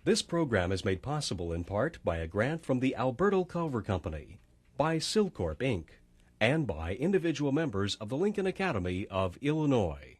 This program is made possible in part by a grant from the Alberto Culver Company, by Silcorp, Inc., and by individual members of the Lincoln Academy of Illinois.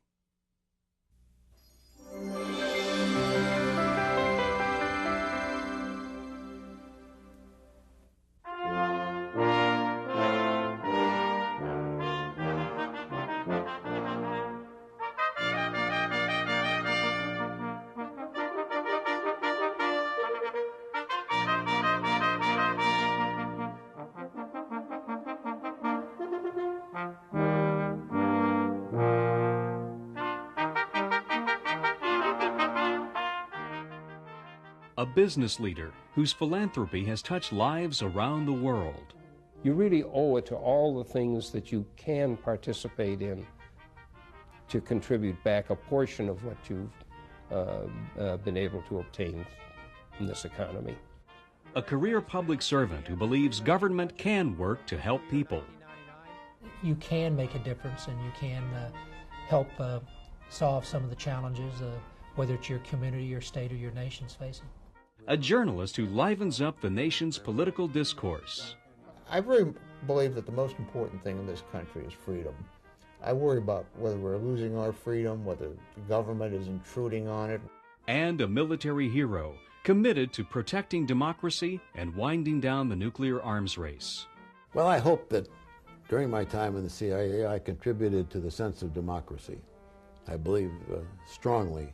A business leader whose philanthropy has touched lives around the world. You really owe it to all the things that you can participate in to contribute back a portion of what you've been able to obtain in this economy. A career public servant who believes government can work to help people. You can make a difference, and you can help solve some of the challenges, whether it's your community, your state, or your nation's facing. A journalist who livens up the nation's political discourse. I really believe that the most important thing in this country is freedom. I worry about whether we're losing our freedom, whether the government is intruding on it. And a military hero committed to protecting democracy and winding down the nuclear arms race. Well, I hope that during my time in the CIA, I contributed to the sense of democracy. I believe strongly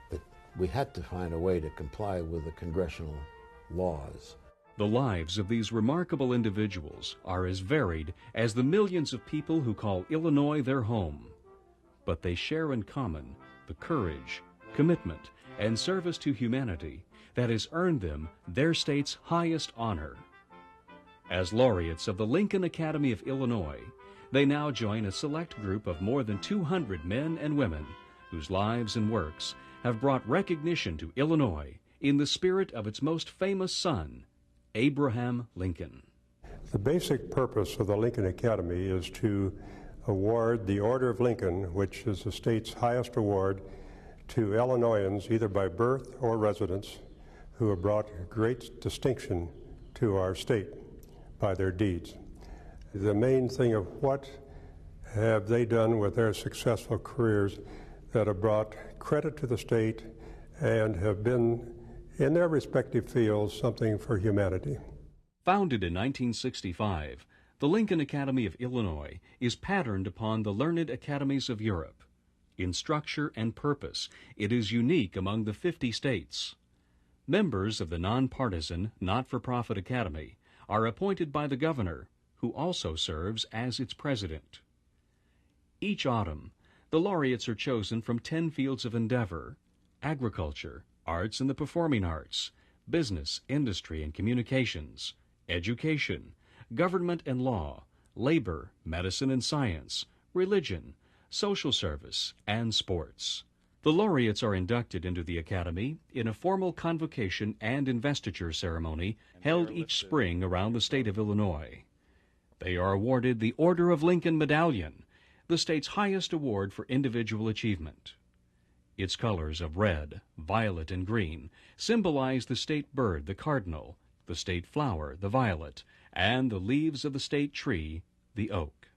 that we had to find a way to comply with the congressional laws. The lives of these remarkable individuals are as varied as the millions of people who call Illinois their home. But they share in common the courage, commitment, and service to humanity that has earned them their state's highest honor. As laureates of the Lincoln Academy of Illinois, they now join a select group of more than 200 men and women whose lives and works have brought recognition to Illinois in the spirit of its most famous son, Abraham Lincoln. The basic purpose of the Lincoln Academy is to award the Order of Lincoln, which is the state's highest award, to Illinoisans either by birth or residence who have brought great distinction to our state by their deeds. The main thing of what have they done with their successful careers that have brought credit to the state and have been, in their respective fields, something for humanity. Founded in 1965, the Lincoln Academy of Illinois is patterned upon the learned academies of Europe. In structure and purpose, it is unique among the 50 states. Members of the nonpartisan, not-for-profit academy are appointed by the governor, who also serves as its president. Each autumn, the laureates are chosen from 10 fields of endeavor: agriculture, arts and the performing arts, business, industry and communications, education, government and law, labor, medicine and science, religion, social service, and sports. The laureates are inducted into the Academy in a formal convocation and investiture ceremony held each spring around the state of Illinois. They are awarded the Order of Lincoln Medallion, the state's highest award for individual achievement. Its colors of red, violet, and green symbolize the state bird, the cardinal, the state flower, the violet, and the leaves of the state tree, the oak.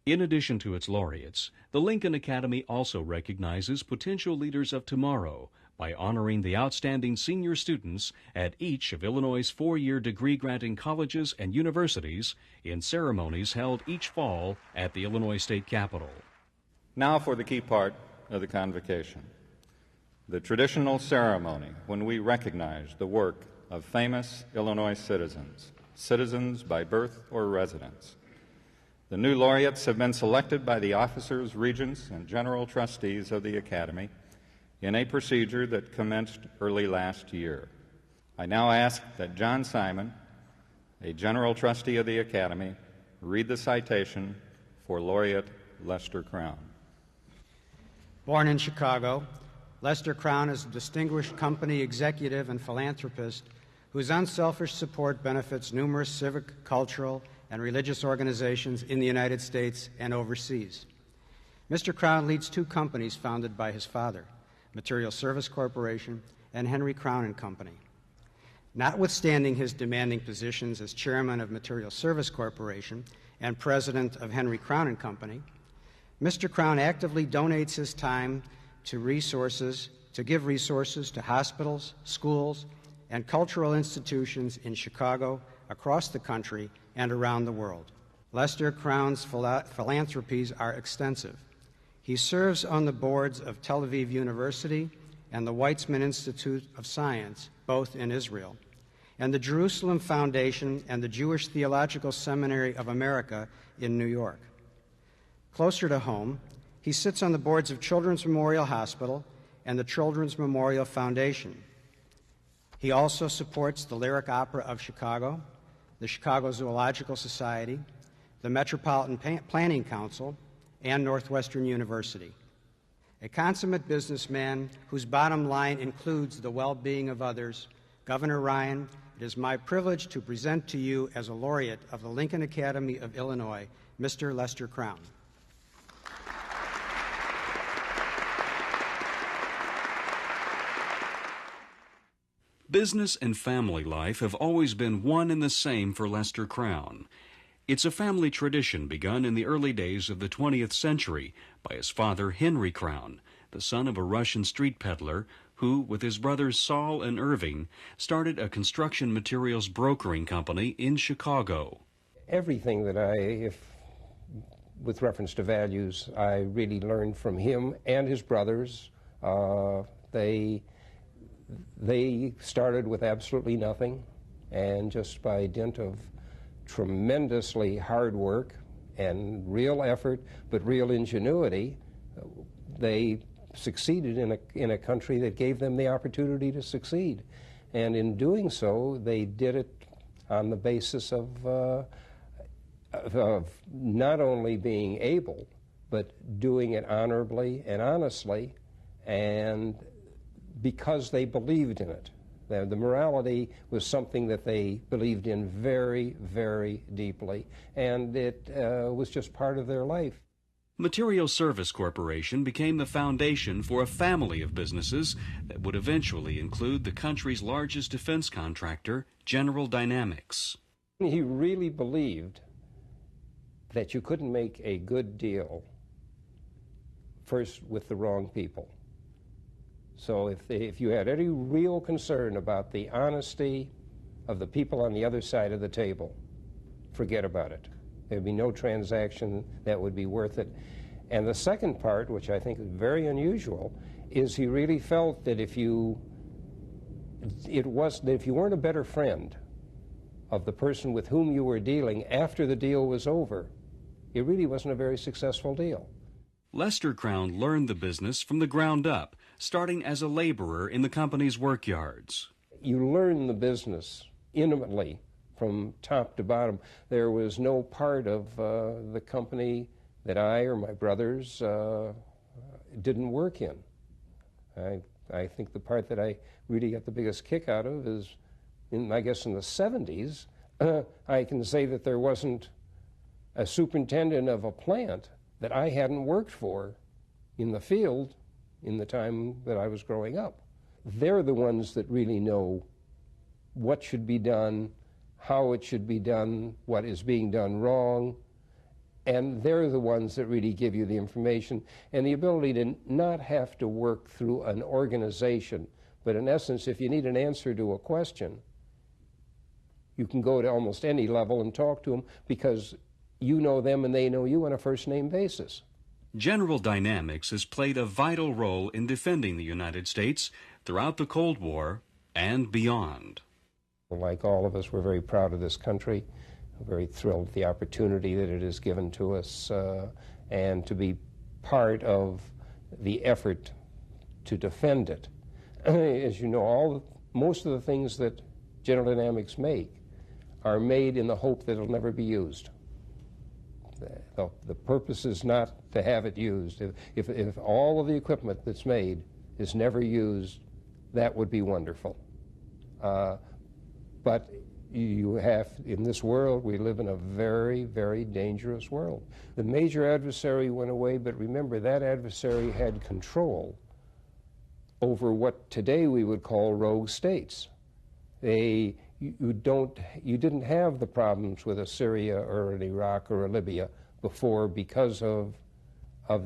In addition to its laureates, the Lincoln Academy also recognizes potential leaders of tomorrow by honoring the outstanding senior students at each of Illinois' 4-year degree-granting colleges and universities in ceremonies held each fall at the Illinois State Capitol. Now for the key part of the convocation, the traditional ceremony when we recognize the work of famous Illinois citizens, citizens by birth or residence. The new laureates have been selected by the officers, regents, and general trustees of the Academy in a procedure that commenced early last year. I now ask that John Simon, a general trustee of the Academy, read the citation for Laureate Lester Crown. Born in Chicago, Lester Crown is a distinguished company executive and philanthropist whose unselfish support benefits numerous civic, cultural, and religious organizations in the United States and overseas. Mr. Crown leads 2 companies founded by his father, Material Service Corporation and Henry Crown and Company. Notwithstanding his demanding positions as chairman of Material Service Corporation and president of Henry Crown and Company, Mr. Crown actively donates his time to give resources to hospitals, schools, and cultural institutions in Chicago, across the country, and around the world. Lester Crown's philanthropies are extensive. He serves on the boards of Tel Aviv University and the Weizmann Institute of Science, both in Israel, and the Jerusalem Foundation and the Jewish Theological Seminary of America in New York. Closer to home, he sits on the boards of Children's Memorial Hospital and the Children's Memorial Foundation. He also supports the Lyric Opera of Chicago, the Chicago Zoological Society, the Metropolitan Planning Council, and Northwestern University. A consummate businessman whose bottom line includes the well-being of others, Governor Ryan, it is my privilege to present to you as a laureate of the Lincoln Academy of Illinois, Mr. Lester Crown. Business and family life have always been one and the same for Lester Crown. It's a family tradition begun in the early days of the 20th century by his father Henry Crown, the son of a Russian street peddler who, with his brothers Saul and Irving, started a construction materials brokering company in Chicago. Everything that with reference to values, I really learned from him and his brothers. They started with absolutely nothing, and just by dint of tremendously hard work and real effort, but real ingenuity, they succeeded in a country that gave them the opportunity to succeed. And in doing so, they did it on the basis of not only being able, but doing it honorably and honestly, and because they believed in it. The morality was something that they believed in very, very deeply, and it was just part of their life. Material Service Corporation became the foundation for a family of businesses that would eventually include the country's largest defense contractor, General Dynamics. He really believed that you couldn't make a good deal first with the wrong people. So if you had any real concern about the honesty of the people on the other side of the table, forget about it. There'd be no transaction that would be worth it. And the second part, which I think is very unusual, is he really felt that if you weren't a better friend of the person with whom you were dealing after the deal was over, it really wasn't a very successful deal. Lester Crown learned the business from the ground up, starting as a laborer in the company's workyards. You learn the business intimately from top to bottom. There was no part of the company that I or my brothers didn't work in. I think the part that I really got the biggest kick out of is, I guess in the 70s, I can say that there wasn't a superintendent of a plant that I hadn't worked for in the field in the time that I was growing up. They're the ones that really know what should be done, how it should be done, what is being done wrong, and they're the ones that really give you the information and the ability to not have to work through an organization, but in essence, if you need an answer to a question, you can go to almost any level and talk to them because you know them and they know you on a first-name basis. General Dynamics has played a vital role in defending the United States throughout the Cold War and beyond. Like all of us, we're very proud of this country. We're very thrilled with the opportunity that it has given to us and to be part of the effort to defend it. As you know, most of the things that General Dynamics make are made in the hope that it'll never be used. The purpose is not to have it used. If all of the equipment that's made is never used, that would be wonderful. But you have, in this world, we live in a very, very dangerous world. The major adversary went away, but remember, that adversary had control over what today we would call rogue states. You didn't have the problems with a Syria or an Iraq or a Libya before because of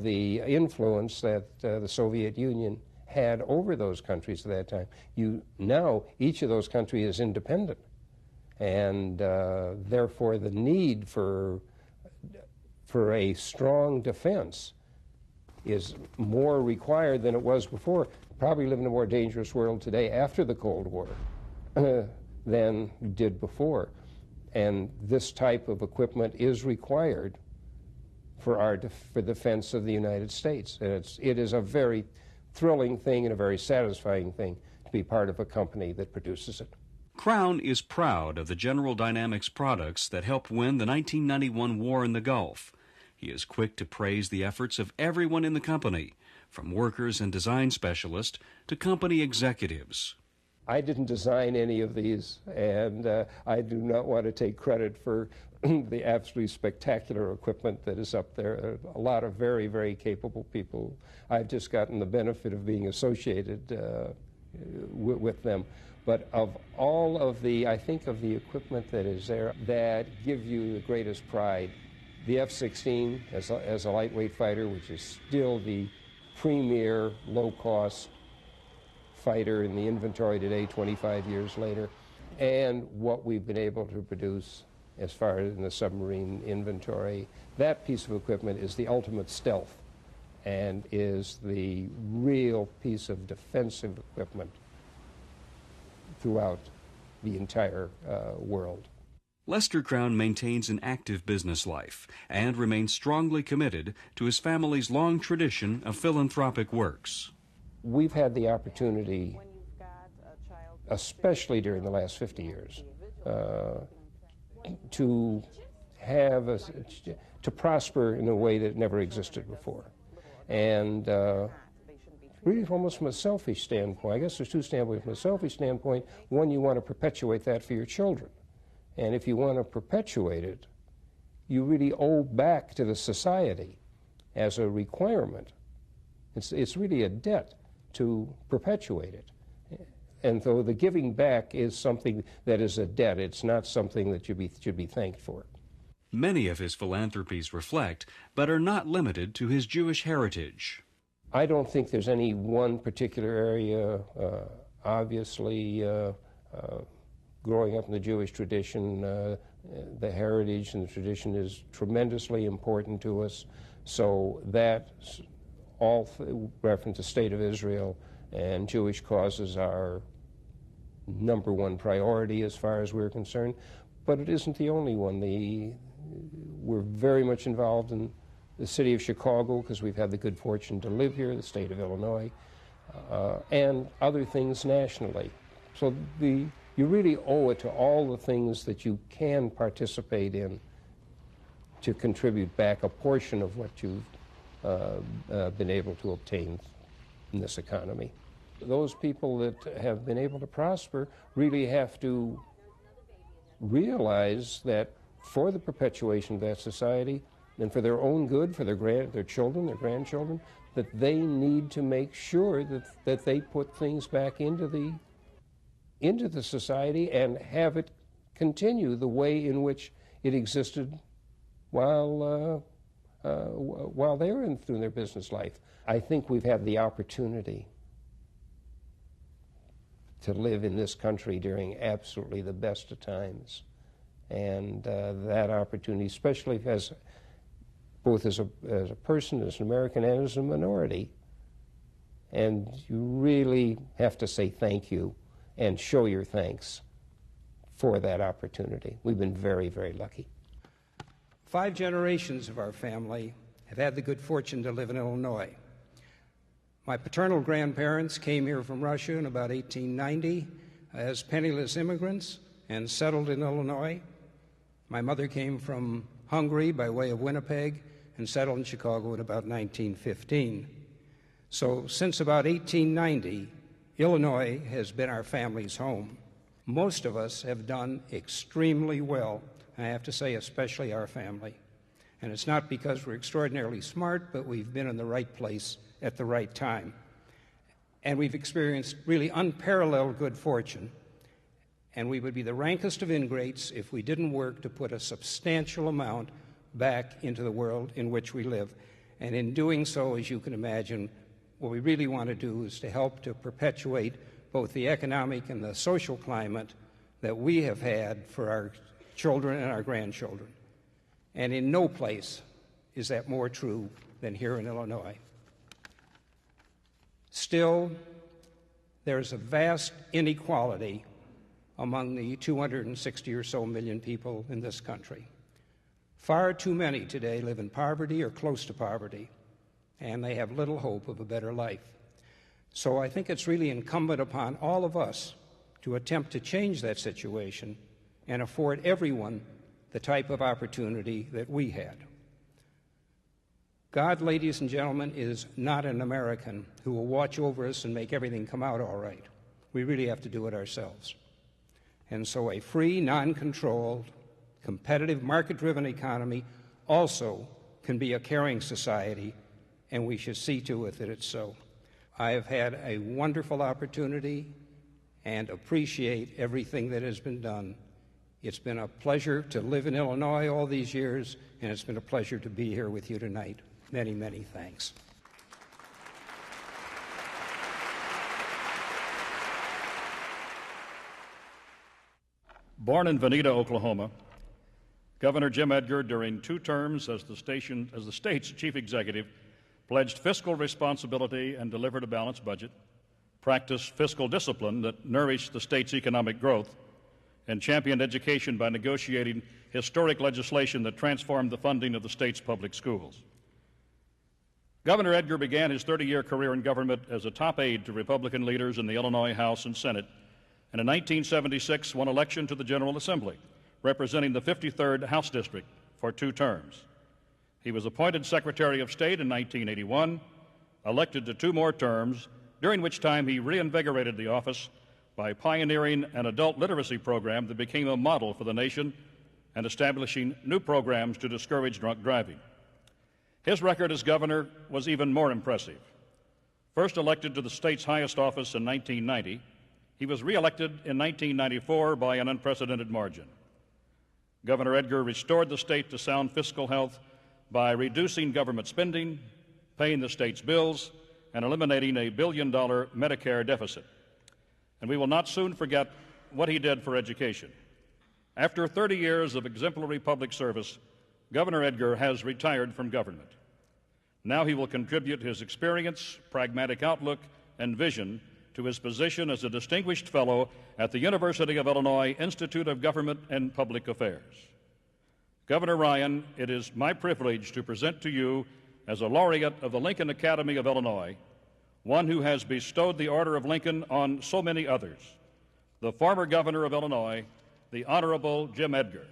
the influence that the Soviet Union had over those countries at that time. Now, each of those countries is independent, and therefore the need for a strong defense is more required than it was before. Probably live in a more dangerous world today after the Cold War than did before. And this type of equipment is required for defense of the United States. And it is a very thrilling thing and a very satisfying thing to be part of a company that produces it. Crown is proud of the General Dynamics products that helped win the 1991 war in the Gulf. He is quick to praise the efforts of everyone in the company, from workers and design specialists to company executives. I didn't design any of these, and I do not want to take credit for the absolutely spectacular equipment that is up there. A lot of very, very capable people. I've just gotten the benefit of being associated with them. But of all of I think of the equipment that is there that give you the greatest pride, the F-16 as a lightweight fighter, which is still the premier low-cost fighter in the inventory today, 25 years later, and what we've been able to produce as far as in the submarine inventory. That piece of equipment is the ultimate stealth and is the real piece of defensive equipment throughout the entire world. Lester Crown maintains an active business life and remains strongly committed to his family's long tradition of philanthropic works. We've had the opportunity, especially during the last 50 years, to prosper in a way that never existed before. And really almost from a selfish standpoint, I guess there's two standpoints. From a selfish standpoint, one, you want to perpetuate that for your children. And if you want to perpetuate it, you really owe back to the society as a requirement. It's really a debt to perpetuate it. And so the giving back is something that is a debt. It's not something that should be thanked for. Many of his philanthropies reflect, but are not limited to his Jewish heritage. I don't think there's any one particular area. Obviously, growing up in the Jewish tradition, the heritage and the tradition is tremendously important to us. So that all reference the State of Israel and Jewish causes are number one priority as far as we're concerned. But it isn't the only one. We're very much involved in the city of Chicago because we've had the good fortune to live here, the state of Illinois, and other things nationally. So you really owe it to all the things that you can participate in to contribute back a portion of what you've been able to obtain in this economy. Those people that have been able to prosper really have to realize that for the perpetuation of that society and for their own good, for their children, their grandchildren, that they need to make sure that they put things back into the society and have it continue the way in which it existed while they were through their business life. I think we've had the opportunity to live in this country during absolutely the best of times. And that opportunity, especially both as a person, as an American, and as a minority, and you really have to say thank you and show your thanks for that opportunity. We've been very, very lucky. 5 generations of our family have had the good fortune to live in Illinois. My paternal grandparents came here from Russia in about 1890 as penniless immigrants and settled in Illinois. My mother came from Hungary by way of Winnipeg and settled in Chicago in about 1915. So since about 1890, Illinois has been our family's home. Most of us have done extremely well, I have to say, especially our family. And it's not because we're extraordinarily smart, but we've been in the right place at the right time. And we've experienced really unparalleled good fortune. And we would be the rankest of ingrates if we didn't work to put a substantial amount back into the world in which we live. And in doing so, as you can imagine, what we really want to do is to help to perpetuate both the economic and the social climate that we have had for our children and our grandchildren. And in no place is that more true than here in Illinois. Still, there's a vast inequality among the 260 or so million people in this country. Far too many today live in poverty or close to poverty, and they have little hope of a better life. So I think it's really incumbent upon all of us to attempt to change that situation and afford everyone the type of opportunity that we had. God, ladies and gentlemen, is not an American who will watch over us and make everything come out all right. We really have to do it ourselves. And so a free, non-controlled, competitive, market-driven economy also can be a caring society, and we should see to it that it's so. I have had a wonderful opportunity and appreciate everything that has been done. It's been a pleasure to live in Illinois all these years, and it's been a pleasure to be here with you tonight. Many, many thanks. Born in Veneta, Oklahoma, Governor Jim Edgar, during 2 terms as the state's chief executive, pledged fiscal responsibility and delivered a balanced budget, practiced fiscal discipline that nourished the state's economic growth, and championed education by negotiating historic legislation that transformed the funding of the state's public schools. Governor Edgar began his 30-year career in government as a top aide to Republican leaders in the Illinois House and Senate, and in 1976 won election to the General Assembly, representing the 53rd House District for 2 terms. He was appointed Secretary of State in 1981, elected to 2 more terms, during which time he reinvigorated the office by pioneering an adult literacy program that became a model for the nation and establishing new programs to discourage drunk driving. His record as governor was even more impressive. First elected to the state's highest office in 1990, he was reelected in 1994 by an unprecedented margin. Governor Edgar restored the state to sound fiscal health by reducing government spending, paying the state's bills, and eliminating a $1 billion Medicare deficit. And we will not soon forget what he did for education. After 30 years of exemplary public service, Governor Edgar has retired from government. Now he will contribute his experience, pragmatic outlook, and vision to his position as a distinguished fellow at the University of Illinois Institute of Government and Public Affairs. Governor Ryan, it is my privilege to present to you, as a laureate of the Lincoln Academy of Illinois, one who has bestowed the Order of Lincoln on so many others, the former governor of Illinois, the Honorable Jim Edgar.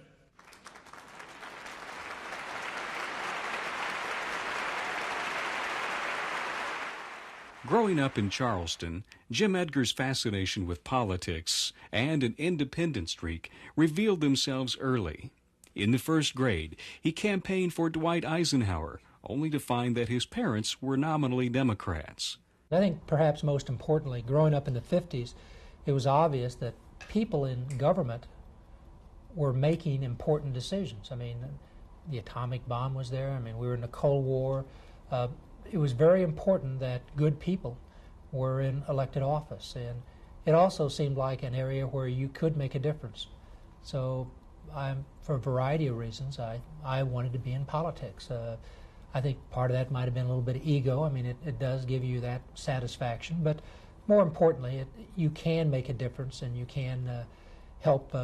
Growing up in Charleston, Jim Edgar's fascination with politics and an independent streak revealed themselves early. In the 1st grade, he campaigned for Dwight Eisenhower, only to find that his parents were nominally Democrats. I think perhaps most importantly, growing up in the 50s, it was obvious that people in government were making important decisions. I mean, the atomic bomb was there. I mean, we were in the Cold War. It was very important that good people were in elected office, and it also seemed like an area where you could make a difference. So for a variety of reasons, I wanted to be in politics. I think part of that might have been a little bit of ego. I mean, it does give you that satisfaction, but more importantly, you can make a difference, and you can help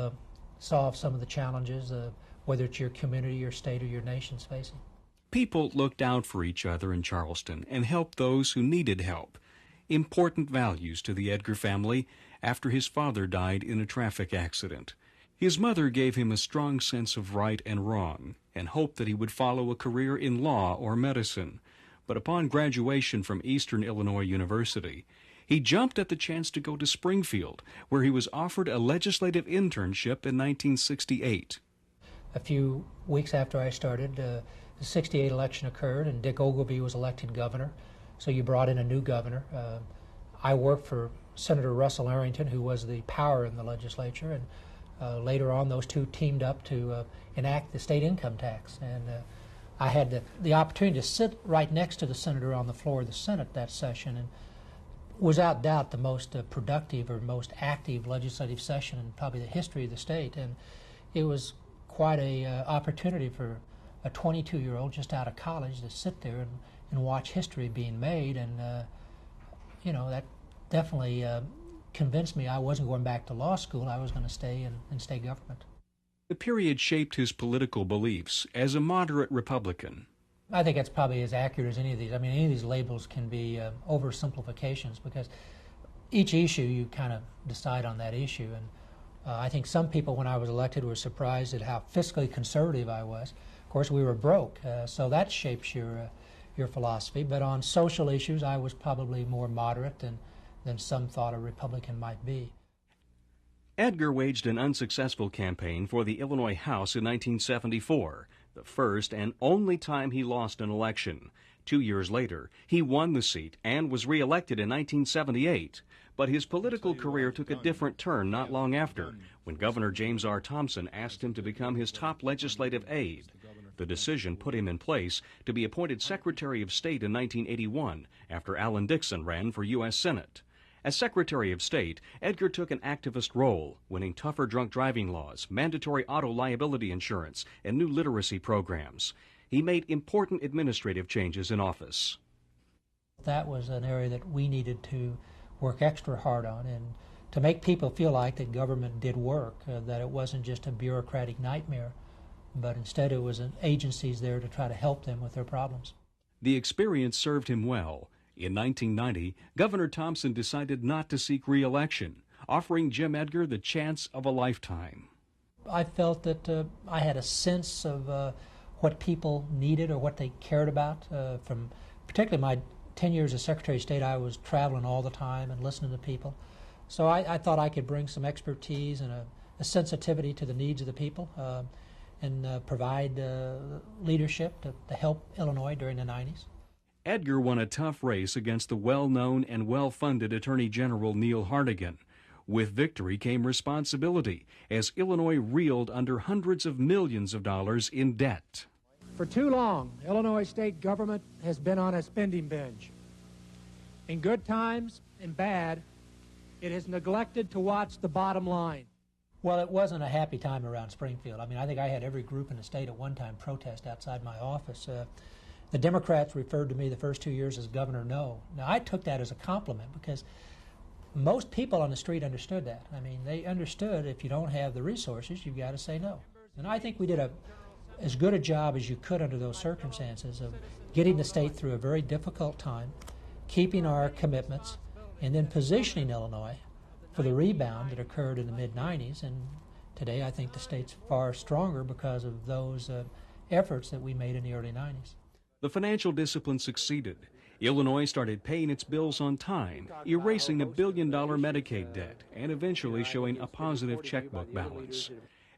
solve some of the challenges, whether it's your community, your state, or your nation's facing. People looked out for each other in Charleston and helped those who needed help. Important values to the Edgar family after his father died in a traffic accident. His mother gave him a strong sense of right and wrong and hoped that he would follow a career in law or medicine. But upon graduation from Eastern Illinois University, he jumped at the chance to go to Springfield, where he was offered a legislative internship in 1968. A few weeks after I started, the 68 election occurred, and Dick Ogilvy was elected governor, so you brought in a new governor. I worked for Senator Russell Arrington, who was the power in the legislature, and later on those two teamed up to enact the state income tax. And I had the opportunity to sit right next to the senator on the floor of the Senate that session, and was without doubt the most productive or most active legislative session in probably the history of the state. And it was quite a opportunity for a 22-year-old just out of college to sit there and watch history being made. And you know, that definitely convinced me I wasn't going back to law school. I was going to stay in state government. The period shaped his political beliefs as a moderate Republican. I think that's probably as accurate as any of these. I mean, any of these labels can be oversimplifications, because each issue you kind of decide on that issue. And I think some people, when I was elected, were surprised at how fiscally conservative I was. Of course, we were broke, so that shapes your philosophy. But on social issues, I was probably more moderate than some thought a Republican might be. Edgar waged an unsuccessful campaign for the Illinois House in 1974, the first and only time he lost an election. 2 years later, he won the seat and was re-elected in 1978. But his political career took a different turn not long after, when Governor James R. Thompson asked him to become his top legislative aide. The decision put him in place to be appointed Secretary of State in 1981, after Alan Dixon ran for U.S. Senate. As Secretary of State, Edgar took an activist role, winning tougher drunk driving laws, mandatory auto liability insurance, and new literacy programs. He made important administrative changes in office. That was an area that we needed to work extra hard on, and to make people feel like that government did work, that it wasn't just a bureaucratic nightmare, but instead it was agencies there to try to help them with their problems. The experience served him well. In 1990, Governor Thompson decided not to seek re-election, offering Jim Edgar the chance of a lifetime. I felt that I had a sense of what people needed or what they cared about. From particularly my 10 years as Secretary of State, I was traveling all the time and listening to people. So I thought I could bring some expertise and a sensitivity to the needs of the people and provide leadership to help Illinois during the 90s. Edgar won a tough race against the well-known and well-funded Attorney General Neil Hartigan. With victory came responsibility, as Illinois reeled under hundreds of millions of dollars in debt. For too long, Illinois state government has been on a spending binge. In good times and bad, it has neglected to watch the bottom line. Well, it wasn't a happy time around Springfield. I mean, I think I had every group in the state at one time protest outside my office. The Democrats referred to me the first 2 years as Governor No. Now, I took that as a compliment, because most people on the street understood that. I mean, they understood if you don't have the resources, you've got to say no. And I think we did as good a job as you could under those circumstances of getting the state through a very difficult time, keeping our commitments, and then positioning Illinois for the rebound that occurred in the mid-90s. And today I think the state's far stronger because of those efforts that we made in the early 90s. The financial discipline succeeded. Illinois started paying its bills on time, erasing a $1 billion Medicaid debt, and eventually showing a positive checkbook balance.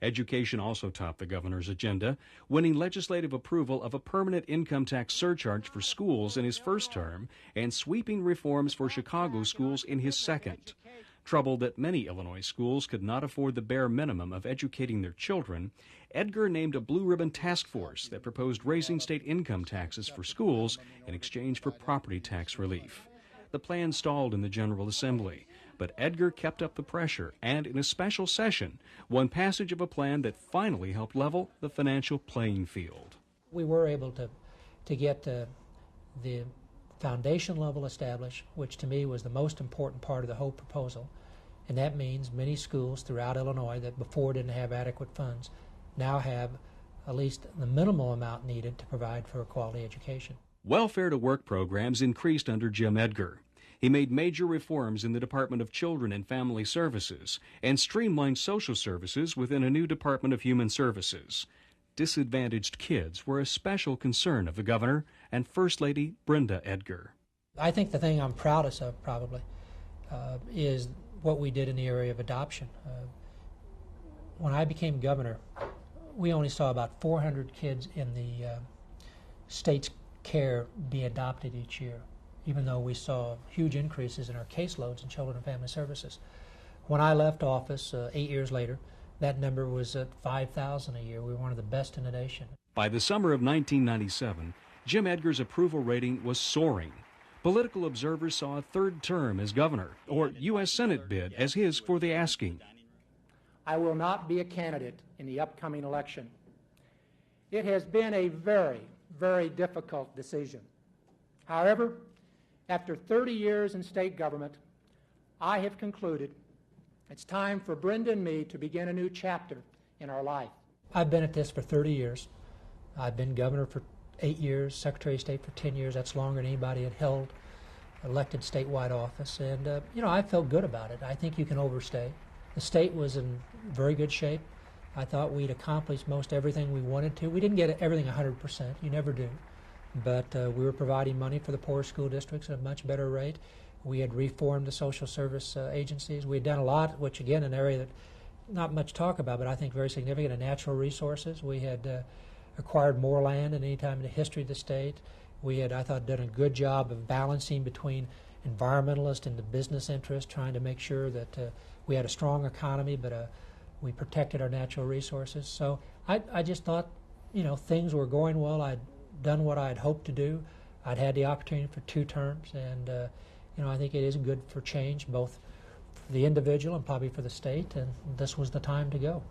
Education also topped the governor's agenda, winning legislative approval of a permanent income tax surcharge for schools in his first term and sweeping reforms for Chicago schools in his second. Troubled that many Illinois schools could not afford the bare minimum of educating their children, Edgar named a blue ribbon task force that proposed raising state income taxes for schools in exchange for property tax relief. The plan stalled in the General Assembly, but Edgar kept up the pressure and, in a special session, won passage of a plan that finally helped level the financial playing field. We were able to get the foundation level established, which to me was the most important part of the whole proposal. And that means many schools throughout Illinois that before didn't have adequate funds now have at least the minimal amount needed to provide for a quality education. Welfare to work programs increased under Jim Edgar. He made major reforms in the Department of Children and Family Services and streamlined social services within a new Department of Human Services. Disadvantaged kids were a special concern of the governor and First Lady Brenda Edgar. I think the thing I'm proudest of probably is what we did in the area of adoption. When I became governor, we only saw about 400 kids in the state's care be adopted each year. even though we saw huge increases in our caseloads in children and family services. When I left office 8 years later, that number was at 5,000 a year. We were one of the best in the nation. By the summer of 1997, Jim Edgar's approval rating was soaring. Political observers saw a third term as governor, or U.S. Senate bid, as his for the asking. I will not be a candidate in the upcoming election. It has been a very, very difficult decision. However, after 30 years in state government, I have concluded it's time for Brenda and me to begin a new chapter in our life. I've been at this for 30 years. I've been governor for 8 years, Secretary of State for 10 years. That's longer than anybody had held elected statewide office. And, I felt good about it. I think you can overstay. The state was in very good shape. I thought we'd accomplished most everything we wanted to. We didn't get everything 100%. You never do. But we were providing money for the poor school districts at a much better rate. We had reformed the social service agencies. We had done a lot, which, again, an area that not much talk about, but I think very significant, in natural resources. We had acquired more land than any time in the history of the state. We had, I thought, done a good job of balancing between environmentalist and the business interest, trying to make sure that we had a strong economy, but we protected our natural resources. So I just thought, things were going well. I'd done what I had hoped to do. I'd had the opportunity for 2 terms, and I think it is good for change, both for the individual and probably for the state, and this was the time to go.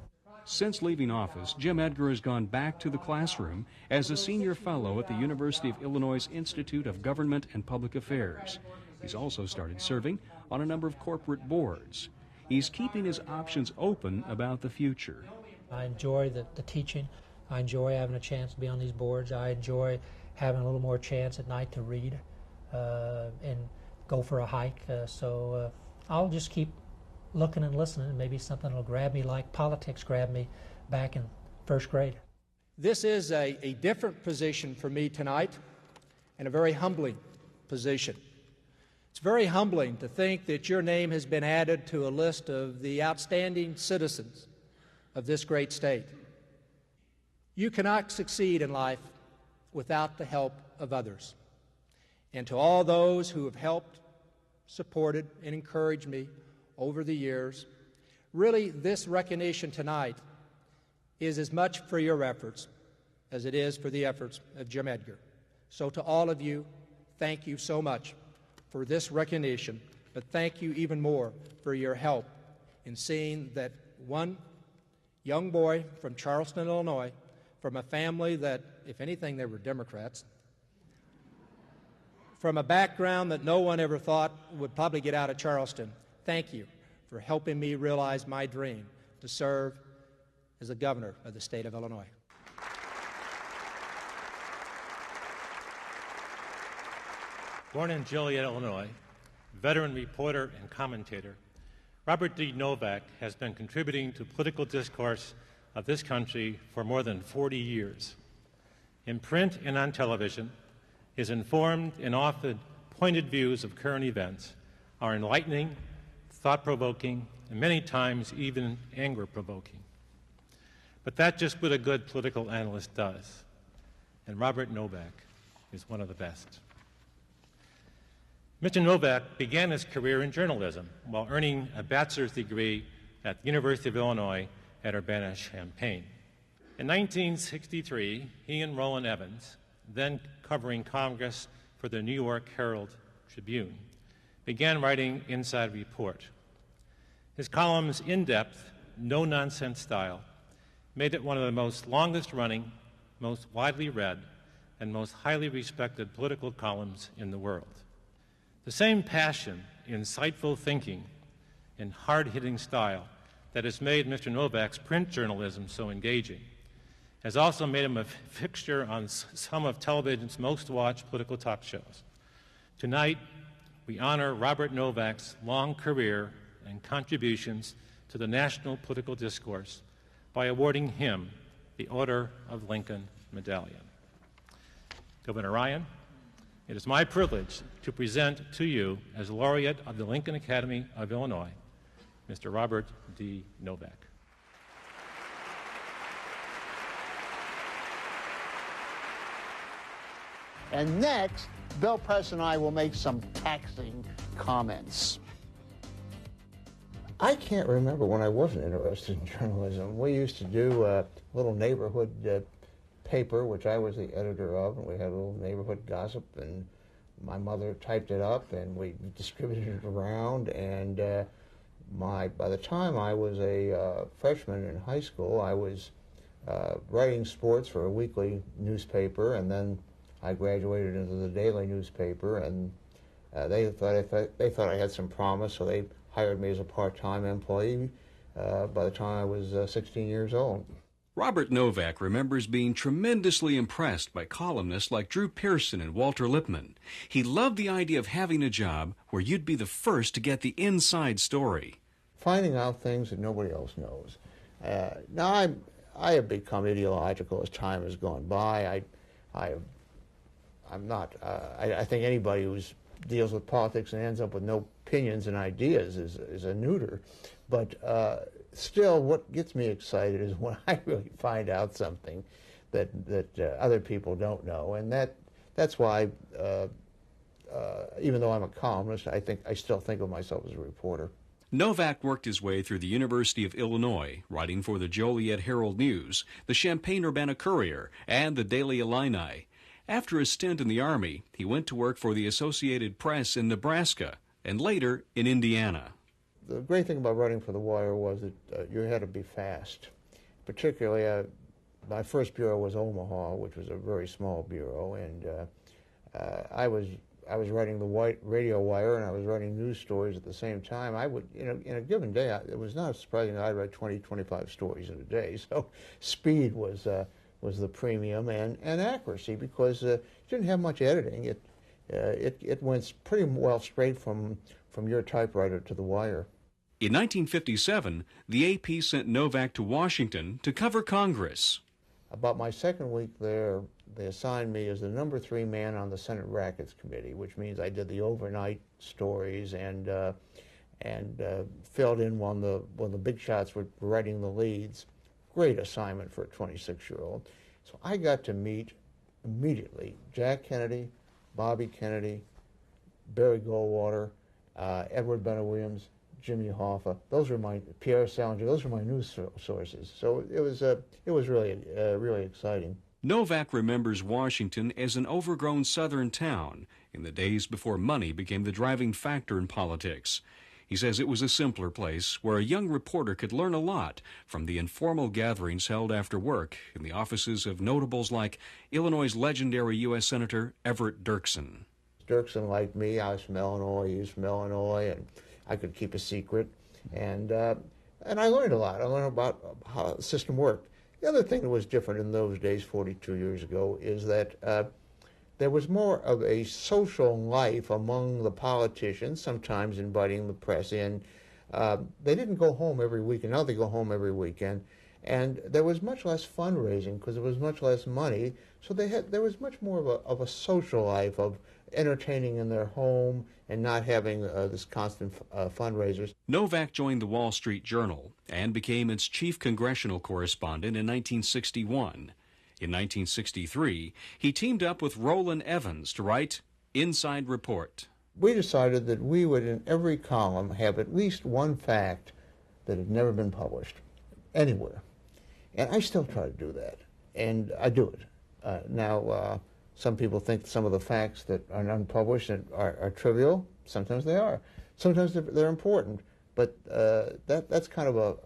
Since leaving office, Jim Edgar has gone back to the classroom as a senior fellow at the University of Illinois Institute of Government and Public Affairs. He's also started serving on a number of corporate boards. He's keeping his options open about the future. I enjoy the teaching. I enjoy having a chance to be on these boards. I enjoy having a little more chance at night to read and go for a hike. So I'll just keep looking and listening, and maybe something will grab me like politics grabbed me back in first grade. This is a different position for me tonight, and a very humbling position. It's very humbling to think that your name has been added to a list of the outstanding citizens of this great state. You cannot succeed in life without the help of others. And to all those who have helped, supported, and encouraged me over the years, really this recognition tonight is as much for your efforts as it is for the efforts of Jim Edgar. So to all of you, thank you so much for this recognition, but thank you even more for your help in seeing that one young boy from Charleston, Illinois, from a family that, if anything, they were Democrats, from a background that no one ever thought would probably get out of Charleston, thank you for helping me realize my dream to serve as the governor of the state of Illinois. Born in Joliet, Illinois, veteran reporter and commentator, Robert D. Novak has been contributing to political discourse of this country for more than 40 years. In print and on television, his informed and often pointed views of current events are enlightening, thought-provoking, and many times even anger-provoking. But that's just what a good political analyst does, and Robert Novak is one of the best. Mr. Novak began his career in journalism while earning a bachelor's degree at the University of Illinois at Urbana-Champaign. In 1963, he and Roland Evans, then covering Congress for the New York Herald Tribune, began writing Inside Report. His column's in-depth, no-nonsense style made it one of the most longest-running, most widely read, and most highly respected political columns in the world. The same passion, insightful thinking, and hard-hitting style that has made Mr. Novak's print journalism so engaging has also made him a fixture on some of television's most-watched political talk shows. Tonight, we honor Robert Novak's long career and contributions to the national political discourse by awarding him the Order of Lincoln Medallion. Governor Ryan, it is my privilege to present to you, as laureate of the Lincoln Academy of Illinois, Mr. Robert D. Novak. And next, Bill Press and I will make some taxing comments. I can't remember when I wasn't interested in journalism. We used to do a little neighborhood paper, which I was the editor of, and we had a little neighborhood gossip, and my mother typed it up, and we distributed it around, and by the time I was a freshman in high school, I was writing sports for a weekly newspaper, and then I graduated into the daily newspaper, and they thought I had some promise, so they hired me as a part-time employee by the time I was 16 years old. Robert Novak remembers being tremendously impressed by columnists like Drew Pearson and Walter Lippmann. He loved the idea of having a job where you'd be the first to get the inside story. Finding out things that nobody else knows. Now, I have become ideological as time has gone by. I think anybody who deals with politics and ends up with no opinions and ideas is a neuter. But still, what gets me excited is when I really find out something that other people don't know, and that's why, even though I'm a columnist, I still think of myself as a reporter. Novak worked his way through the University of Illinois, writing for the Joliet Herald-News, the Champaign-Urbana Courier, and the Daily Illini. After a stint in the Army, he went to work for the Associated Press in Nebraska, and later in Indiana. The great thing about writing for The Wire was that you had to be fast. Particularly, my first bureau was Omaha, which was a very small bureau, and I was writing the Radio Wire, and I was writing news stories at the same time. I would, in a given day, it was not surprising that I'd write 20, 25 stories in a day. So speed was the premium, and accuracy, because you didn't have much editing. It went pretty well straight from your typewriter to The Wire. In 1957, the AP sent Novak to Washington to cover Congress. About my second week there, they assigned me as the number 3 man on the Senate Rackets Committee, which means I did the overnight stories and filled in when the big shots were writing the leads. Great assignment for a 26-year-old. So I got to meet immediately Jack Kennedy, Bobby Kennedy, Barry Goldwater, Edward Bennett Williams, Jimmy Hoffa. Pierre Salinger. Those were my news sources. So it was really exciting. Novak remembers Washington as an overgrown southern town in the days before money became the driving factor in politics. He says it was a simpler place where a young reporter could learn a lot from the informal gatherings held after work in the offices of notables like Illinois' legendary U.S. Senator Everett Dirksen. Dirksen liked me. I was from Illinois. He was from Illinois, and I could keep a secret. And I learned a lot. I learned about how the system worked. The other thing that was different in those days, 42 years ago, is that there was more of a social life among the politicians, sometimes inviting the press in. They didn't go home every weekend. Now they go home every weekend. And there was much less fundraising because there was much less money. So there was much more of a social life of entertaining in their home and not having this constant fundraisers. Novak joined the Wall Street Journal and became its chief congressional correspondent in 1961. In 1963, he teamed up with Roland Evans to write Inside Report. We decided that we would, in every column, have at least one fact that had never been published anywhere. And I still try to do that, and I do it. Now, some people think some of the facts that are unpublished are trivial. Sometimes they are. Sometimes they're important. But that's kind of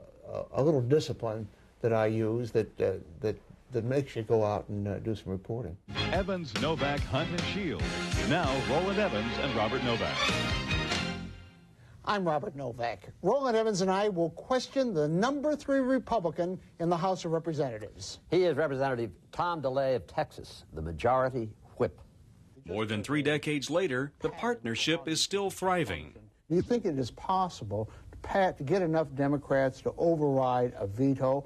a little discipline that I use that makes you go out and do some reporting. Evans, Novak, Hunt, and Shields. Now, Roland Evans and Robert Novak. I'm Robert Novak. Roland Evans and I will question the number 3 Republican in the House of Representatives. He is Representative Tom DeLay of Texas, the majority whip. More than 3 decades later, the partnership is still thriving. Do you think it is possible to get enough Democrats to override a veto?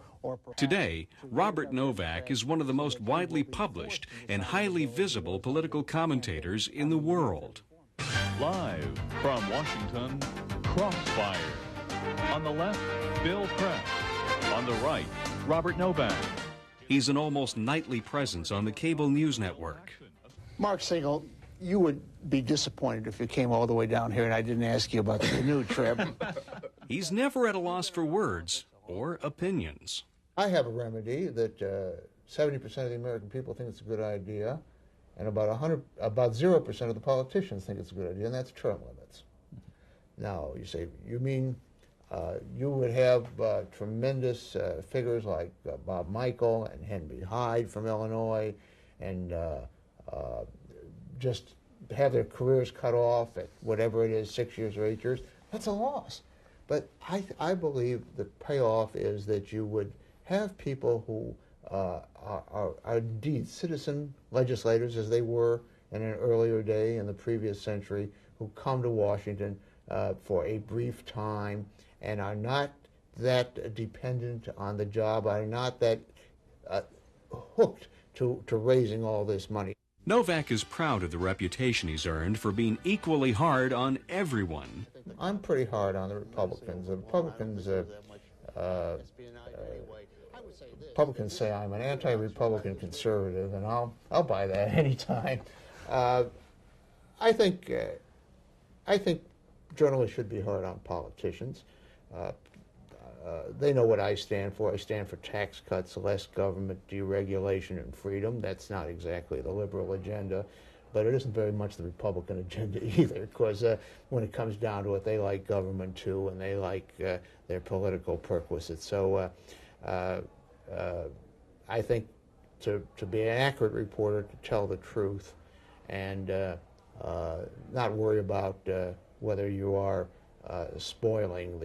Today, Robert Novak is one of the most widely published and highly visible political commentators in the world. Live from Washington, Crossfire. On the left, Bill Press. On the right, Robert Novak. He's an almost nightly presence on the cable news network. Mark Siegel, You would be disappointed if you came all the way down here and I didn't ask you about the canoe trip. He's never at a loss for words or opinions. I have a remedy that 70% of the American people think it's a good idea, and about 0% of the politicians think it's a good idea, and that's term limits. Now, you say, you mean you would have tremendous figures like Bob Michael and Henry Hyde from Illinois, and just have their careers cut off at whatever it is, 6 years or 8 years. That's a loss. But I believe the payoff is that you would have people who are indeed citizen legislators, as they were in an earlier day in the previous century, who come to Washington for a brief time and are not that dependent on the job, are not that hooked to raising all this money. Novak is proud of the reputation he's earned for being equally hard on everyone. I'm pretty hard on the Republicans. The Republicans say I'm an anti-Republican conservative, and I'll buy that anytime. I think journalists should be hard on politicians. They know what I stand for. I stand for tax cuts, less government, deregulation, and freedom. That's not exactly the liberal agenda, but it isn't very much the Republican agenda either, because when it comes down to it, they like government too, and they like their political perquisites. So I think to be an accurate reporter, to tell the truth, and not worry about whether you are spoiling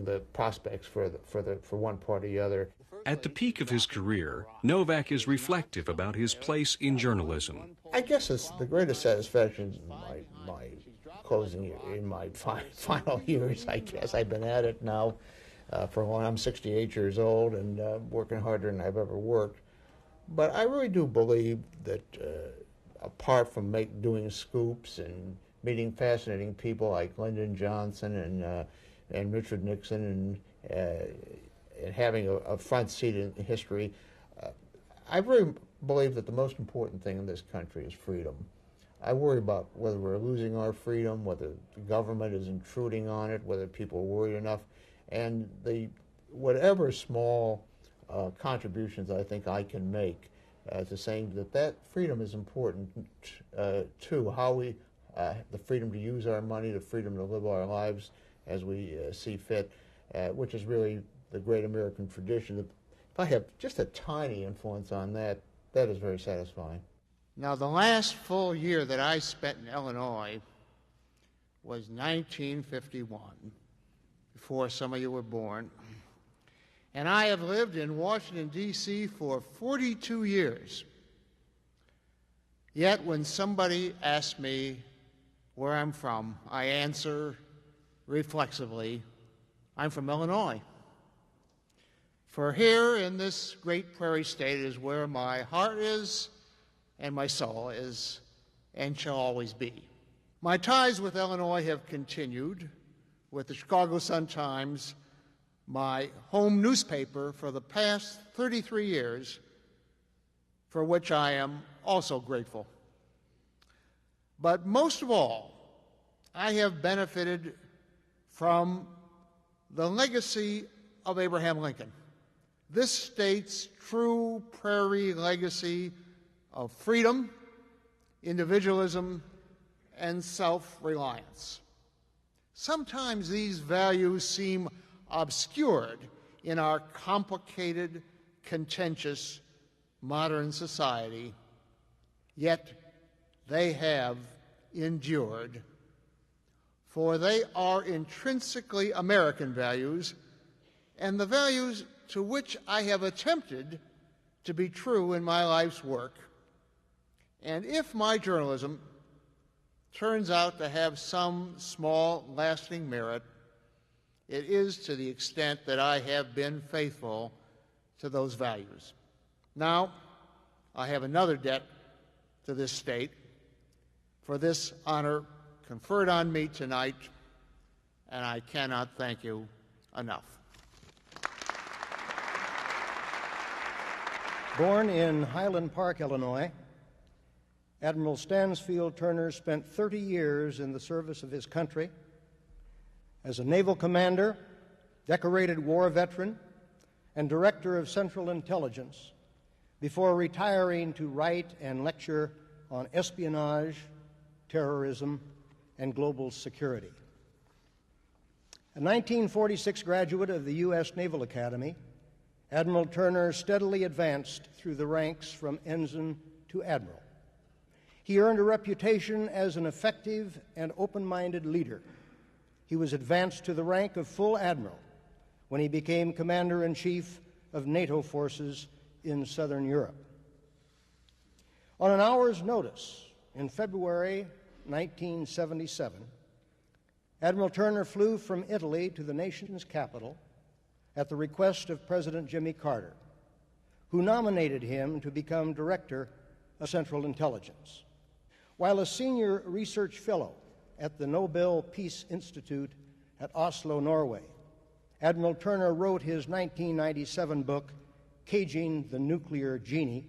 the prospects for one party or the other. At the peak of his career, Novak is reflective about his place in journalism. I guess it's the greatest satisfaction in my closing in my final years. I guess I've been at it now for long. I'm 68 years old and working harder than I've ever worked. But I really do believe that apart from doing scoops and meeting fascinating people like Lyndon Johnson and Richard Nixon and having a front seat in history, I really believe that the most important thing in this country is freedom. I worry about whether we're losing our freedom, whether the government is intruding on it, whether people are worried enough, and whatever small contributions I think I can make to saying that freedom is important too. How we the freedom to use our money, the freedom to live our lives as we see fit, which is really the great American tradition. If I have just a tiny influence on that, that is very satisfying. Now, the last full year that I spent in Illinois was 1951, before some of you were born. And I have lived in Washington, D.C. for 42 years. Yet when somebody asks me where I'm from, I answer reflexively, I'm from Illinois. For here in this great prairie state is where my heart is and my soul is and shall always be. My ties with Illinois have continued with the Chicago Sun-Times, my home newspaper for the past 33 years, for which I am also grateful. But most of all, I have benefited from the legacy of Abraham Lincoln, this state's true prairie legacy of freedom, individualism, and self-reliance. Sometimes these values seem obscured in our complicated, contentious modern society, yet they have endured, for they are intrinsically American values and the values to which I have attempted to be true in my life's work. And if my journalism turns out to have some small, lasting merit, it is to the extent that I have been faithful to those values. Now, I have another debt to this state for this honor conferred on me tonight, and I cannot thank you enough. Born in Highland Park, Illinois, Admiral Stansfield Turner spent 30 years in the service of his country as a naval commander, decorated war veteran, and director of Central Intelligence before retiring to write and lecture on espionage, terrorism, and global security. A 1946 graduate of the U.S. Naval Academy, Admiral Turner steadily advanced through the ranks from ensign to admiral. He earned a reputation as an effective and open-minded leader. He was advanced to the rank of full admiral when he became commander-in-chief of NATO forces in Southern Europe. On an hour's notice in February 1977, Admiral Turner flew from Italy to the nation's capital at the request of President Jimmy Carter, who nominated him to become Director of Central Intelligence. While a senior research fellow at the Nobel Peace Institute at Oslo, Norway, Admiral Turner wrote his 1997 book, Caging the Nuclear Genie,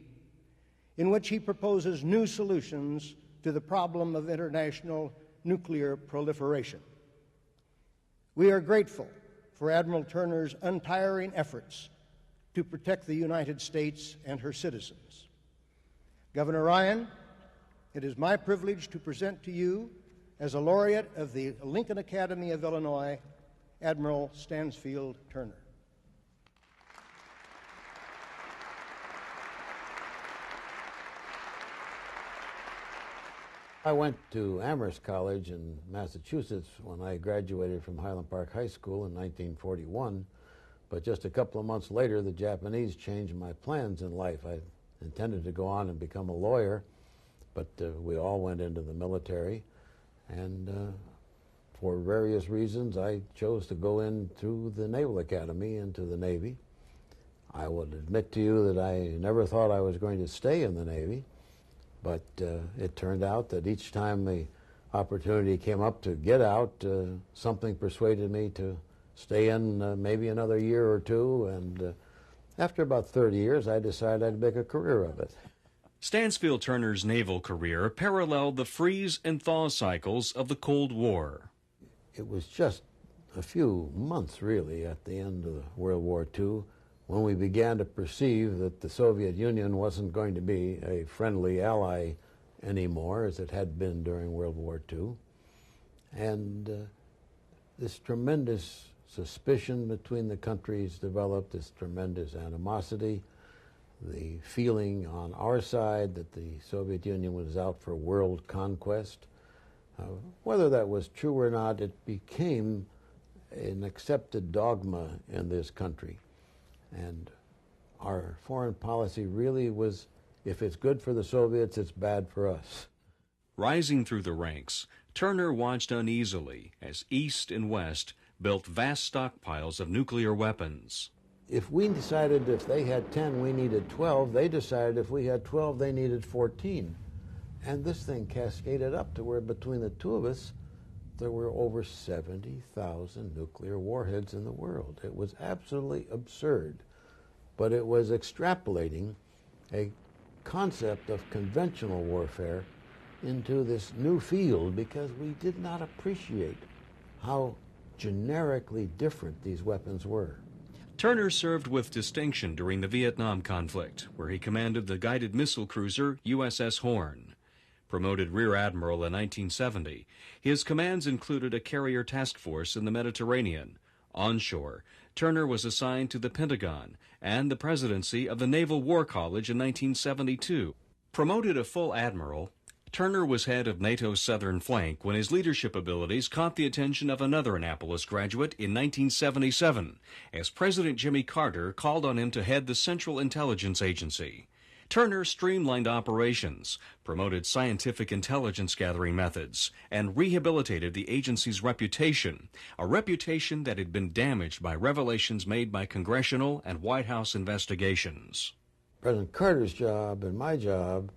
in which he proposes new solutions to the problem of international nuclear proliferation. We are grateful for Admiral Turner's untiring efforts to protect the United States and her citizens. Governor Ryan, it is my privilege to present to you, as a laureate of the Lincoln Academy of Illinois, Admiral Stansfield Turner. I went to Amherst College in Massachusetts when I graduated from Highland Park High School in 1941, but just a couple of months later, the Japanese changed my plans in life. I intended to go on and become a lawyer, but we all went into the military, and for various reasons, I chose to go in through the Naval Academy into the Navy. I will admit to you that I never thought I was going to stay in the Navy, but it turned out that each time the opportunity came up to get out, something persuaded me to stay in maybe another year or two, and after about 30 years, I decided I'd make a career of it. Stansfield Turner's naval career paralleled the freeze and thaw cycles of the Cold War. It was just a few months, really, at the end of World War II, when we began to perceive that the Soviet Union wasn't going to be a friendly ally anymore, as it had been during World War II. And this tremendous suspicion between the countries developed, this tremendous animosity, the feeling on our side that the Soviet Union was out for world conquest. Whether that was true or not, it became an accepted dogma in this country. And our foreign policy really was, if it's good for the Soviets, it's bad for us. Rising through the ranks, Turner watched uneasily as East and West built vast stockpiles of nuclear weapons. If we decided if they had 10, we needed 12, they decided if we had 12, they needed 14. And this thing cascaded up to where between the two of us, there were over 70,000 nuclear warheads in the world. It was absolutely absurd, but it was extrapolating a concept of conventional warfare into this new field because we did not appreciate how generically different these weapons were. Turner served with distinction during the Vietnam conflict, where he commanded the guided missile cruiser USS Horn. Promoted Rear Admiral in 1970, his commands included a carrier task force in the Mediterranean. Onshore, Turner was assigned to the Pentagon and the presidency of the Naval War College in 1972. Promoted a full admiral, Turner was head of NATO's southern flank when his leadership abilities caught the attention of another Annapolis graduate in 1977, as President Jimmy Carter called on him to head the Central Intelligence Agency. Turner streamlined operations, promoted scientific intelligence gathering methods, and rehabilitated the agency's reputation, a reputation that had been damaged by revelations made by congressional and White House investigations. President Carter's job and my job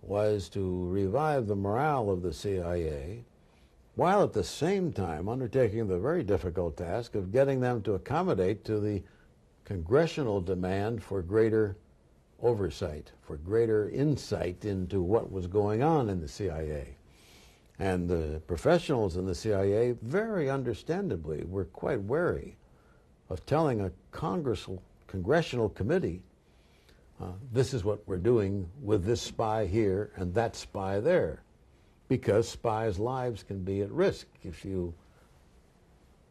was to revive the morale of the CIA, while at the same time undertaking the very difficult task of getting them to accommodate to the congressional demand for greater oversight, for greater insight into what was going on in the CIA. And the professionals in the CIA, very understandably, were quite wary of telling a congressional committee, this is what we're doing with this spy here and that spy there, because spies' lives can be at risk if you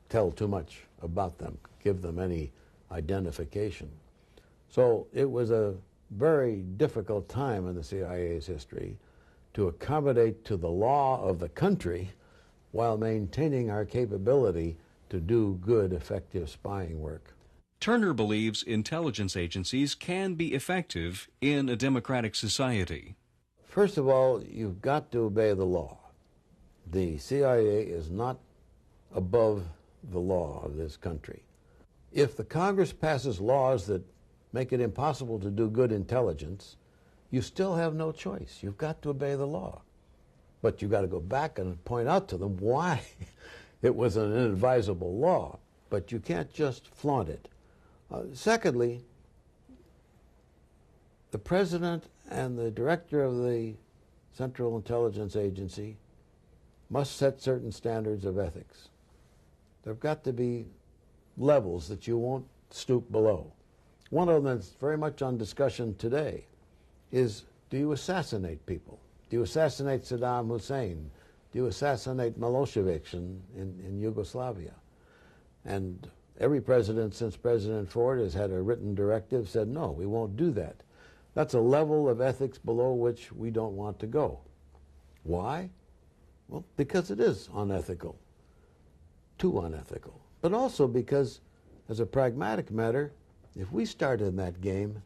tell too much about them, give them any identification. So it was a very difficult time in the CIA's history to accommodate to the law of the country while maintaining our capability to do good, effective spying work. Turner believes intelligence agencies can be effective in a democratic society. First of all, you've got to obey the law. The CIA is not above the law of this country. If the Congress passes laws that make it impossible to do good intelligence, you still have no choice. You've got to obey the law. But you've got to go back and point out to them why it was an inadvisable law. But you can't just flaunt it. Secondly, the President and the Director of the Central Intelligence Agency must set certain standards of ethics. There have got to be levels that you won't stoop below. One of them that's very much on discussion today is, do you assassinate people? Do you assassinate Saddam Hussein? Do you assassinate Milosevic in Yugoslavia? And every president since President Ford has had a written directive said, no, we won't do that. That's a level of ethics below which we don't want to go. Why? Well, because it is unethical, too unethical. But also because, as a pragmatic matter, if we start in that game,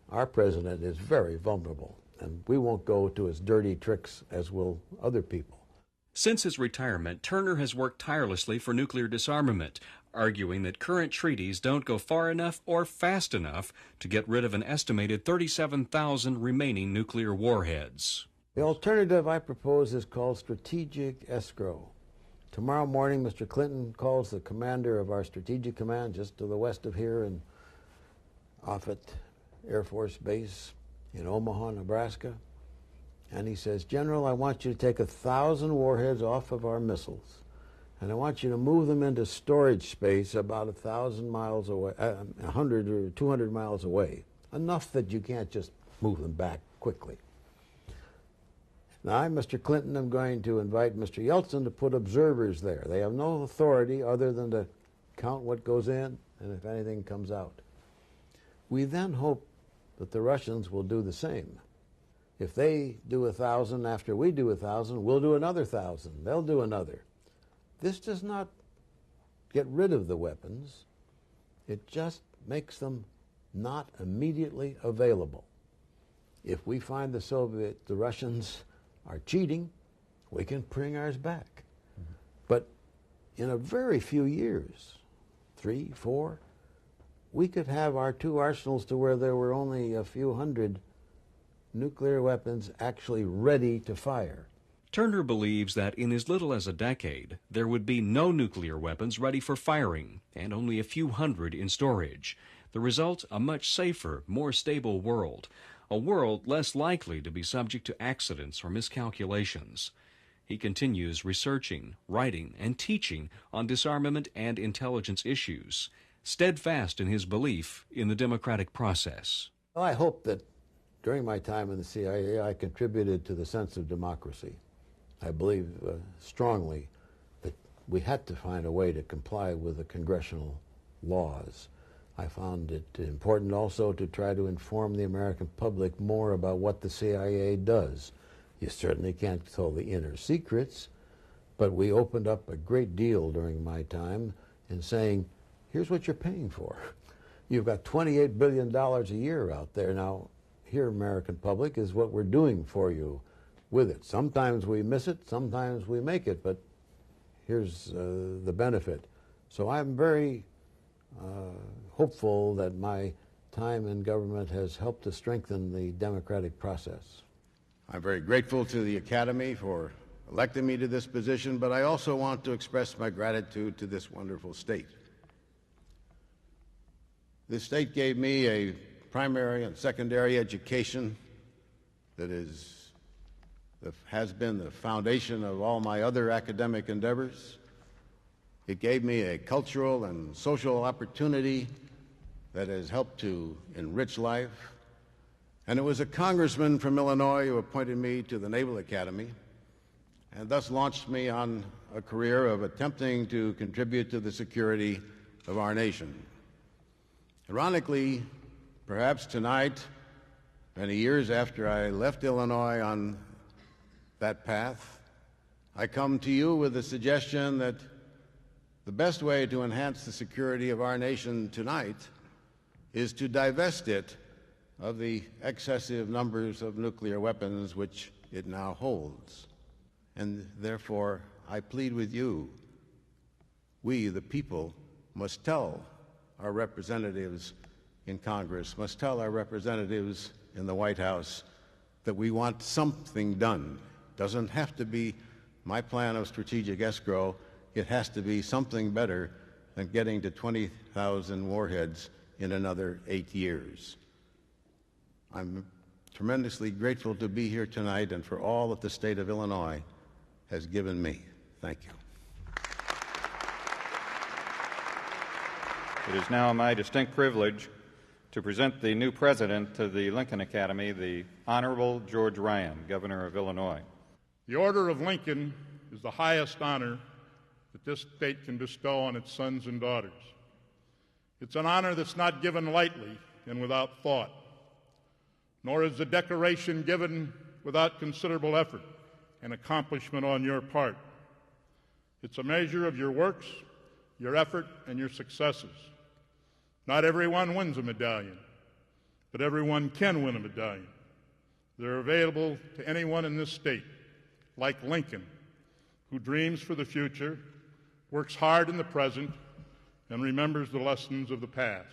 our president is very vulnerable, and we won't go to his dirty tricks as will other people. Since his retirement, Turner has worked tirelessly for nuclear disarmament, arguing that current treaties don't go far enough or fast enough to get rid of an estimated 37,000 remaining nuclear warheads. The alternative I propose is called strategic escrow. Tomorrow morning, Mr. Clinton calls the commander of our strategic command just to the west of here in Offutt Air Force Base in Omaha, Nebraska, and he says, General, I want you to take 1,000 warheads off of our missiles, and I want you to move them into storage space about 1,000 miles away, 100 or 200 miles away, enough that you can't just move them back quickly. Now, I, Mr. Clinton, am going to invite Mr. Yeltsin to put observers there. They have no authority other than to count what goes in and if anything comes out. We then hope that the Russians will do the same. If they do 1,000 after we do 1,000, we'll do another 1,000. They'll do another. This does not get rid of the weapons. It just makes them not immediately available. If we find the Russians are cheating, we can bring ours back. Mm-hmm. But in a very few years, 3, 4, we could have our two arsenals to where there were only a few hundred nuclear weapons actually ready to fire. Turner believes that in as little as a decade, there would be no nuclear weapons ready for firing and only a few hundred in storage. The result, a much safer, more stable world, a world less likely to be subject to accidents or miscalculations. He continues researching, writing, and teaching on disarmament and intelligence issues, steadfast in his belief in the democratic process. Well, I hope that during my time in the CIA, I contributed to the sense of democracy. I believe strongly that we had to find a way to comply with the congressional laws. I found it important also to try to inform the American public more about what the CIA does. You certainly can't tell the inner secrets, but we opened up a great deal during my time in saying, here's what you're paying for. You've got $28 billion a year out there. Now, here, American public, is what we're doing for you with it. Sometimes we miss it, sometimes we make it, but here's the benefit. So I'm very hopeful that my time in government has helped to strengthen the democratic process. I'm very grateful to the Academy for electing me to this position, but I also want to express my gratitude to this wonderful state. This state gave me a primary and secondary education that has been the foundation of all my other academic endeavors. It gave me a cultural and social opportunity that has helped to enrich life. And it was a congressman from Illinois who appointed me to the Naval Academy and thus launched me on a career of attempting to contribute to the security of our nation. Ironically, perhaps tonight, many years after I left Illinois on that path, I come to you with the suggestion that the best way to enhance the security of our nation tonight is to divest it of the excessive numbers of nuclear weapons which it now holds. And therefore, I plead with you, we, the people, must tell our representatives in Congress, must tell our representatives in the White House that we want something done. It doesn't have to be my plan of strategic escrow. It has to be something better than getting to 20,000 warheads in another 8 years. I'm tremendously grateful to be here tonight and for all that the state of Illinois has given me. Thank you. It is now my distinct privilege to present the new president of the Lincoln Academy, the Honorable George Ryan, Governor of Illinois. The Order of Lincoln is the highest honor that this state can bestow on its sons and daughters. It's an honor that's not given lightly and without thought, nor is the decoration given without considerable effort and accomplishment on your part. It's a measure of your works, your effort, and your successes. Not everyone wins a medallion, but everyone can win a medallion. They're available to anyone in this state, like Lincoln, who dreams for the future, works hard in the present, and remembers the lessons of the past.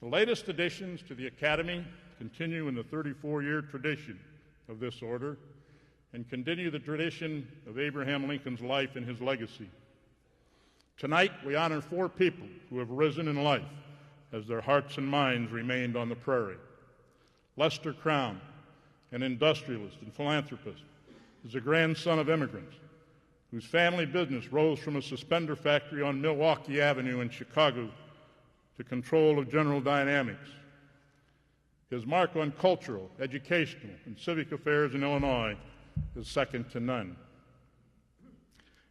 The latest additions to the Academy continue in the 34-year tradition of this order and continue the tradition of Abraham Lincoln's life and his legacy. Tonight, we honor 4 people who have risen in life as their hearts and minds remained on the prairie. Lester Crown, an industrialist and philanthropist, is a grandson of immigrants whose family business rose from a suspender factory on Milwaukee Avenue in Chicago to control of General Dynamics. His mark on cultural, educational, and civic affairs in Illinois is second to none.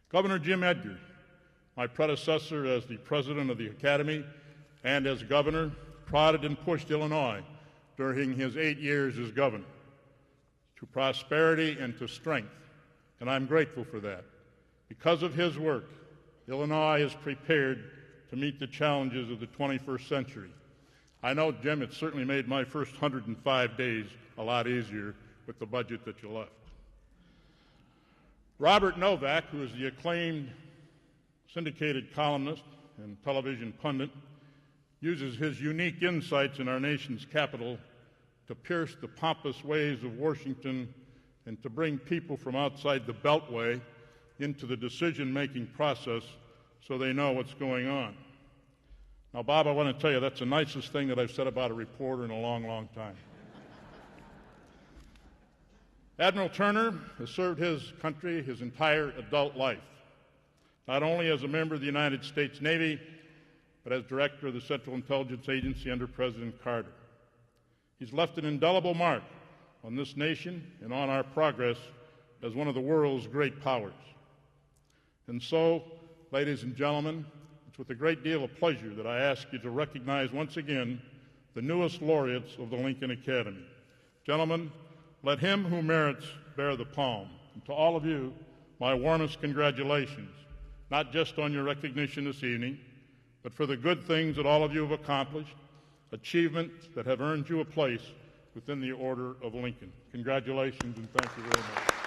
Governor Jim Edgar, my predecessor as the president of the Academy and as governor, prodded and pushed Illinois during his 8 years as governor to prosperity and to strength, and I'm grateful for that. Because of his work, Illinois is prepared to meet the challenges of the 21st century. I know, Jim, it certainly made my first 105 days a lot easier with the budget that you left. Robert Novak, who is the acclaimed syndicated columnist and television pundit, uses his unique insights in our nation's capital to pierce the pompous ways of Washington and to bring people from outside the Beltway into the decision-making process so they know what's going on. Now, Bob, I want to tell you that's the nicest thing that I've said about a reporter in a long, long time. Admiral Turner has served his country his entire adult life, not only as a member of the United States Navy, but as director of the Central Intelligence Agency under President Carter. He's left an indelible mark on this nation and on our progress as one of the world's great powers. And so, ladies and gentlemen, it's with a great deal of pleasure that I ask you to recognize once again the newest laureates of the Lincoln Academy. Gentlemen, let him who merits bear the palm. And to all of you, my warmest congratulations, not just on your recognition this evening, but for the good things that all of you have accomplished, achievements that have earned you a place within the Order of Lincoln. Congratulations and thank you very much.